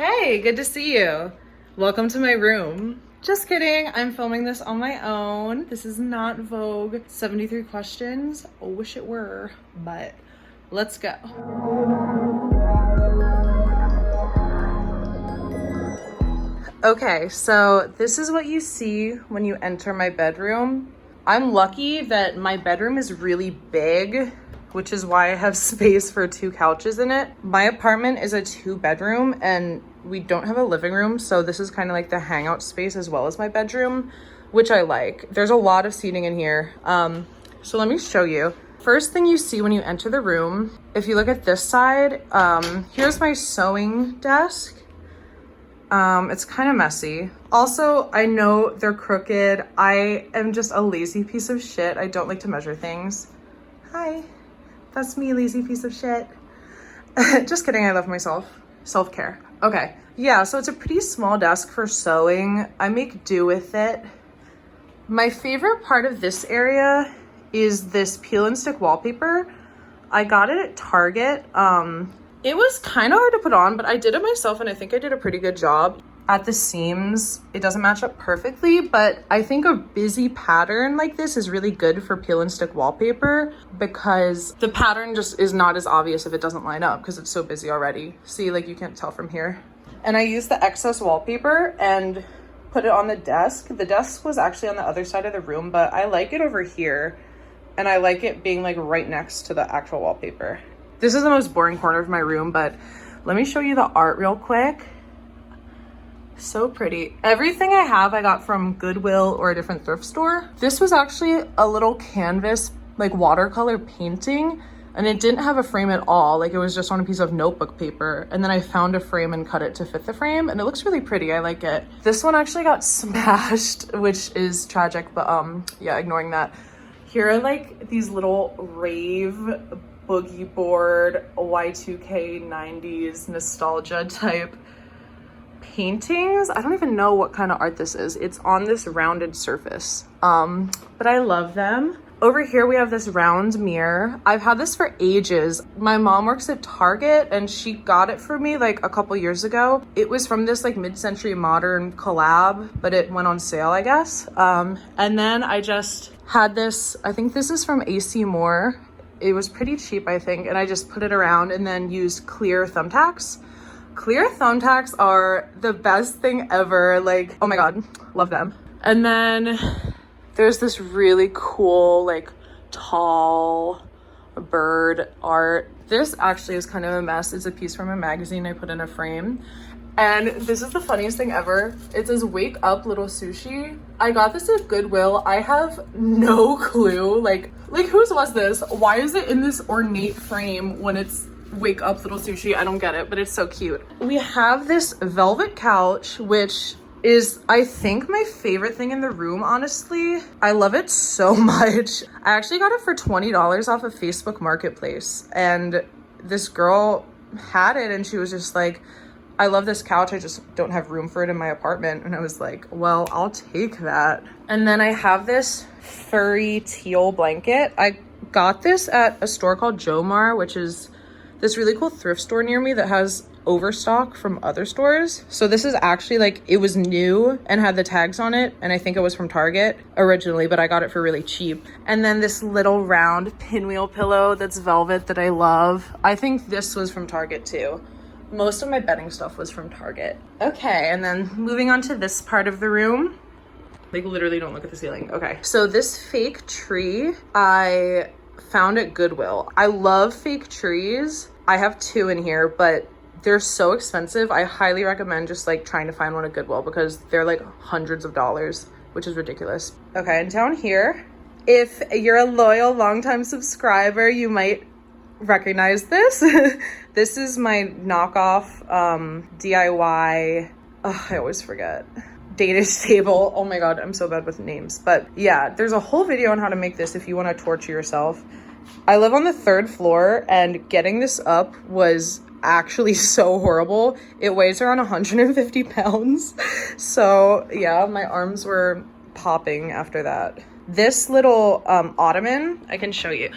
Hey, good to see you. Welcome to my room. Just kidding, I'm filming this on my own. This is not Vogue 73 questions. I wish it were, but let's go. Okay, so this is what you see when you enter my bedroom. I'm lucky that my bedroom is really big, which is why I have space for 2 couches in it. My apartment is a 2-bedroom and we don't have a living room, so this is kind of like the hangout space as well as my bedroom, which I like. There's a lot of seating in here. So let me show you. First thing you see when you enter the room, if you look at this side, here's my sewing desk. It's kind of messy. Also, I know they're crooked. I am just a lazy piece of shit. I don't like to measure things. Hi, that's me, lazy piece of shit. Just kidding, I love myself. Self-care. Okay, yeah, so it's a pretty small desk for sewing. I make do with it. My favorite part of this area is this peel and stick wallpaper. I got it at Target. It was kind of hard to put on, but I did it myself and I think I did a pretty good job. At the seams, it doesn't match up perfectly, but I think a busy pattern like this is really good for peel and stick wallpaper because the pattern just is not as obvious if it doesn't line up because it's so busy already. See, like you can't tell from here. And I used the excess wallpaper and put it on the desk. The desk was actually on the other side of the room, but I like it over here and I like it being like right next to the actual wallpaper. This is the most boring corner of my room, but let me show you the art real quick. So pretty. Everything I have, I got from Goodwill or a different thrift store. This was actually a little canvas, like watercolor painting, and it didn't have a frame at all. Like it was just on a piece of notebook paper. And then I found a frame and cut it to fit the frame, and it looks really pretty. I like it. This one actually got smashed, which is tragic, but yeah, ignoring that. Here are like these little rave boogie board Y2K 90s nostalgia type paintings. I don't even know what kind of art this is. It's on this rounded surface, but I love them. Over here we have this round mirror. I've had this for ages. My mom works at Target and she got it for me like a couple years ago. It was from this like mid-century modern collab, but it went on sale, I guess. And then I just had this, I think this is from AC Moore. It was pretty cheap, I think, and I just put it around and then used clear thumbtacks. Clear thumbtacks are the best thing ever. Like, oh my God, love them. And then there's this really cool, like tall bird art. This actually is kind of a mess. It's a piece from a magazine I put in a frame. And this is the funniest thing ever. It says, "Wake up, little sushi." I got this at Goodwill. I have no clue. Like whose was this? Why is it in this ornate frame when it's "Wake up, little sushi"? I don't get it, but it's so cute. We have this velvet couch, which is, I think, my favorite thing in the room, honestly. I love it so much. I actually got it for $20 off of Facebook Marketplace. And this girl had it and she was just like, "I love this couch, I just don't have room for it in my apartment." And I was like, well, I'll take that. And then I have this furry teal blanket. I got this at a store called Jomar, which is this really cool thrift store near me that has overstock from other stores. So this is actually like, it was new and had the tags on it. And I think it was from Target originally, but I got it for really cheap. And then this little round pinwheel pillow that's velvet that I love. I think this was from Target too. Most of my bedding stuff was from Target. Okay, and then moving on to this part of the room. Like literally don't look at the ceiling. Okay, so this fake tree I found at Goodwill. I love fake trees. I have 2 in here, but they're so expensive. I highly recommend just like trying to find one at Goodwill because they're like hundreds of dollars, which is ridiculous. Okay, and down here, if you're a loyal longtime subscriber, you might recognize this. This is my knockoff DIY, I always forget, Danish table. Oh my God, I'm so bad with names. But yeah, there's a whole video on how to make this if you want to torture yourself. I live on the 3rd floor and getting this up was actually so horrible. It weighs around 150 pounds. So yeah, my arms were popping after that. This little ottoman, I can show you.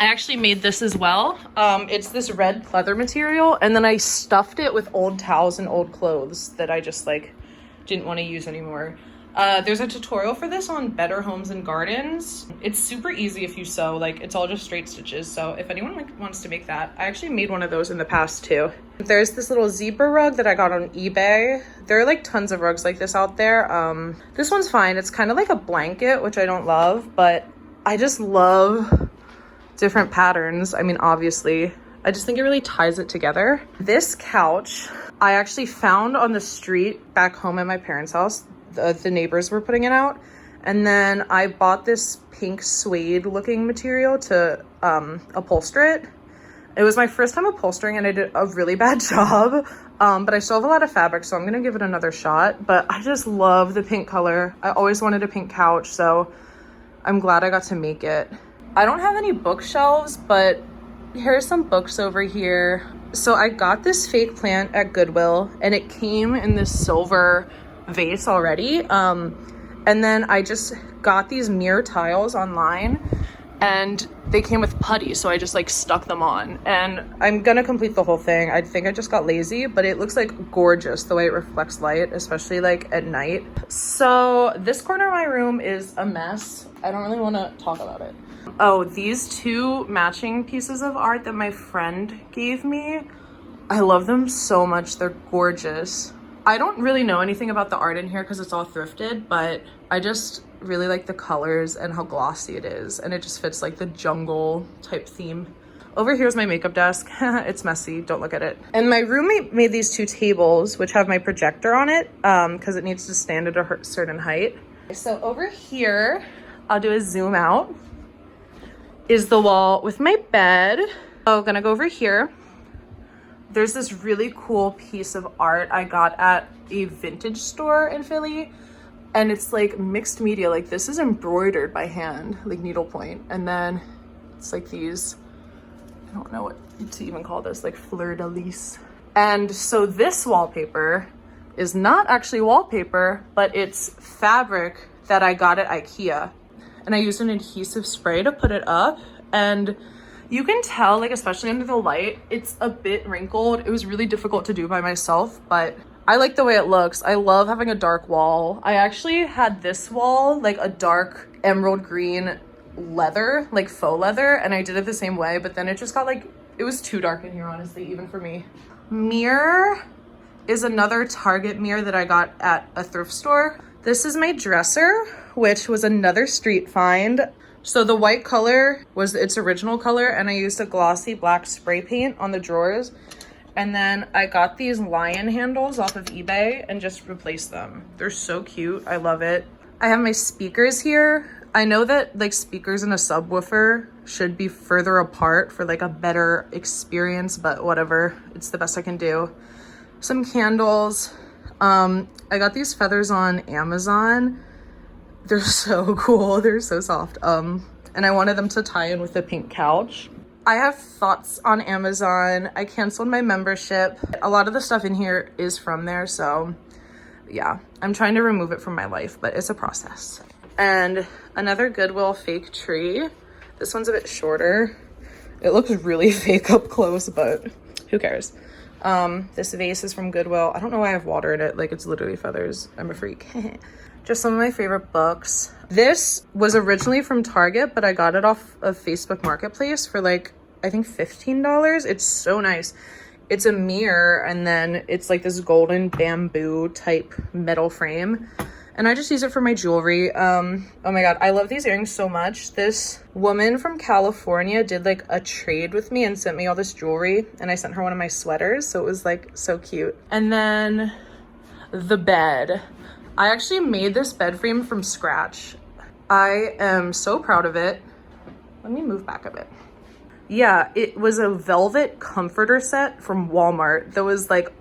I actually made this as well. It's this red pleather material, and then I stuffed it with old towels and old clothes that I just like didn't want to use anymore. There's a tutorial for this on Better Homes and Gardens. It's super easy if you sew, like it's all just straight stitches. So if anyone wants to make that, I actually made one of those in the past too. There's this little zebra rug that I got on eBay. There are like tons of rugs like this out there. This one's fine. It's kind of like a blanket, which I don't love, but I just love different patterns. I mean, obviously, I just think it really ties it together. This couch, I actually found on the street back home at my parents' house. The neighbors were putting it out. And then I bought this pink suede looking material to upholster it. It was my first time upholstering and I did a really bad job. But I still have a lot of fabric, so I'm gonna give it another shot. But I just love the pink color. I always wanted a pink couch, so I'm glad I got to make it. I don't have any bookshelves, but here's some books over here. So I got this fake plant at Goodwill and it came in this silver vase already. And then I just got these mirror tiles online and they came with putty. So I just like stuck them on and I'm gonna complete the whole thing. I think I just got lazy, but it looks like gorgeous the way it reflects light, especially like at night. So this corner of my room is a mess. I don't really want to talk about it. Oh, these two matching pieces of art that my friend gave me, I love them so much. They're gorgeous. I don't really know anything about the art in here because it's all thrifted, but I just really like the colors and how glossy it is, and it just fits like the jungle type theme. Over here's my makeup desk. It's messy, don't look at it. And my roommate made these two tables which have my projector on it because it needs to stand at a certain height. So over here, I'll do a zoom out, is the wall with my bed. So I'm gonna go over here. There's this really cool piece of art I got at a vintage store in Philly, and it's like mixed media. Like this is embroidered by hand, like needlepoint, and then it's like these, I don't know what to even call this, like fleur-de-lis. And so this wallpaper is not actually wallpaper, but it's fabric that I got at IKEA. And I used an adhesive spray to put it up, and you can tell, like especially under the light, it's a bit wrinkled. It was really difficult to do by myself, but I like the way it looks. I love having a dark wall. I actually had this wall, like a dark emerald green leather, like faux leather, and I did it the same way, but then it just got like, it was too dark in here, honestly, even for me. Mirror is another Target mirror that I got at a thrift store. This is my dresser, which was another street find. So the white color was its original color, and I used a glossy black spray paint on the drawers. And then I got these lion handles off of eBay and just replaced them. They're so cute. I love it. I have my speakers here. I know that like speakers and a subwoofer should be further apart for like a better experience, but whatever. It's the best I can do. Some candles. I got these feathers on Amazon. They're so cool. They're so soft. And I wanted them to tie in with the pink couch. I have thoughts on Amazon. I canceled my membership. A lot of the stuff in here is from there, so yeah, I'm trying to remove it from my life, but it's a process. And another Goodwill fake tree. This one's a bit shorter. It looks really fake up close, but who cares? This vase is from Goodwill. I don't know why I have water in it. Like it's literally feathers. I'm a freak. Just some of my favorite books. This was originally from Target, but I got it off of Facebook Marketplace for like, I think $15. It's so nice. It's a mirror, and then it's like this golden bamboo type metal frame. And I just use it for my jewelry. Oh my God, I love these earrings so much. This woman from California did like a trade with me and sent me all this jewelry, and I sent her one of my sweaters. So it was like so cute. And then the bed. I actually made this bed frame from scratch. I am so proud of it. Let me move back a bit. Yeah, it was a velvet comforter set from Walmart that was like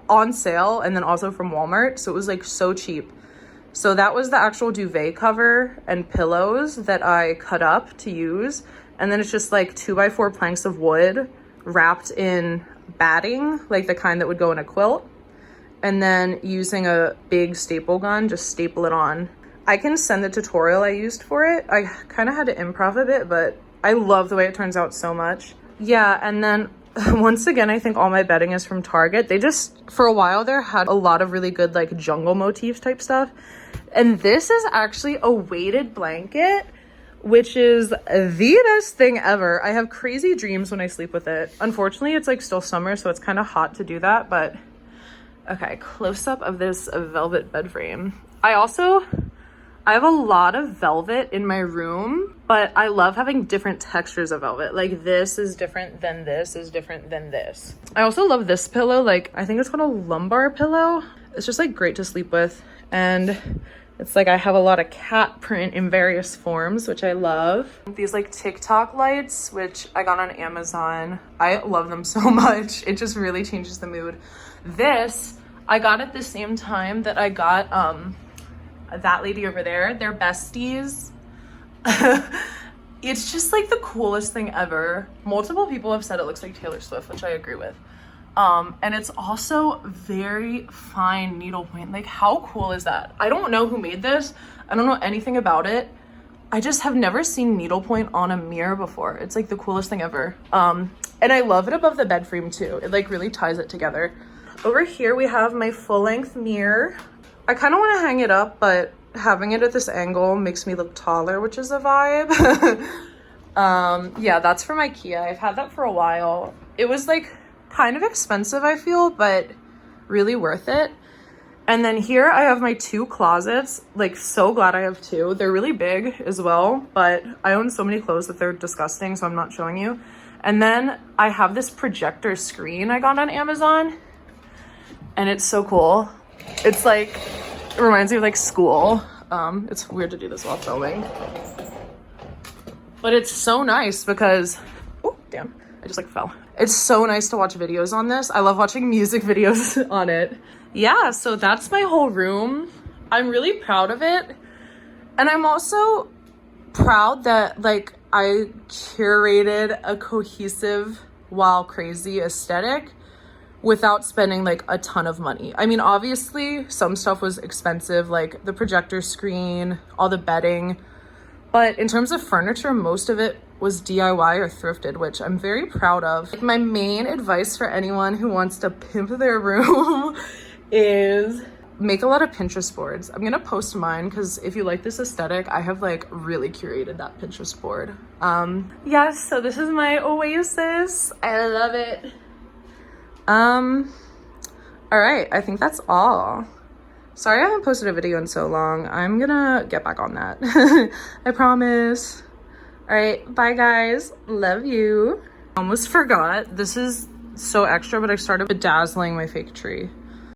on sale, and then also from Walmart. So it was like so cheap. So that was the actual duvet cover and pillows that I cut up to use. And then it's just like 2x4 planks of wood wrapped in batting, like the kind that would go in a quilt. And then using a big staple gun, just staple it on. I can send the tutorial I used for it. I kind of had to improv a bit, but I love the way it turns out so much. Yeah, and then once again, I think all my bedding is from Target. They just, for a while there, had a lot of really good like jungle motifs type stuff. And this is actually a weighted blanket, which is the best thing ever. I have crazy dreams when I sleep with it. Unfortunately, it's like still summer, so it's kind of hot to do that, but okay, close up of this velvet bed frame. I have a lot of velvet in my room, but I love having different textures of velvet. Like this is different than this is different than this. I also love this pillow. Like I think it's called a lumbar pillow. It's just like great to sleep with. And it's like I have a lot of cat print in various forms, which I love. These like TikTok lights, which I got on Amazon. I love them so much. It just really changes the mood. This, I got at the same time that I got that lady over there. They're besties. It's just like the coolest thing ever. Multiple people have said it looks like Taylor Swift, which I agree with. And it's also very fine needlepoint. Like how cool is that? I don't know who made this. I don't know anything about it. I just have never seen needlepoint on a mirror before. It's like the coolest thing ever. And I love it above the bed frame too. It like really ties it together. Over here we have my full-length mirror. I kind of want to hang it up, but having it at this angle makes me look taller, which is a vibe. Yeah, that's from IKEA. I've had that for a while. It was like kind of expensive, I feel, but really worth it. And then here I have my two closets. Like so glad I have two. They're really big as well, but I own so many clothes that they're disgusting, so I'm not showing you. And then I have this projector screen I got on Amazon, and it's so cool. It's like, it reminds me of like school. It's weird to do this while filming, but it's so nice because, oh damn, I just like fell. It's so nice to watch videos on this. I love watching music videos on it. Yeah, so that's my whole room. I'm really proud of it. And I'm also proud that like I curated a cohesive while crazy aesthetic without spending like a ton of money. I mean, obviously some stuff was expensive, like the projector screen, all the bedding, but in terms of furniture, most of it was DIY or thrifted, which I'm very proud of. Like, my main advice for anyone who wants to pimp their room is make a lot of Pinterest boards. I'm gonna post mine because if you like this aesthetic, I have like really curated that Pinterest board. Yeah, so this is my oasis. I love it. All right, I think that's all. Sorry I haven't posted a video in so long. I'm gonna get back on that. I promise. All right, bye guys. Love you. Almost forgot. This is so extra, but I started bedazzling my fake tree.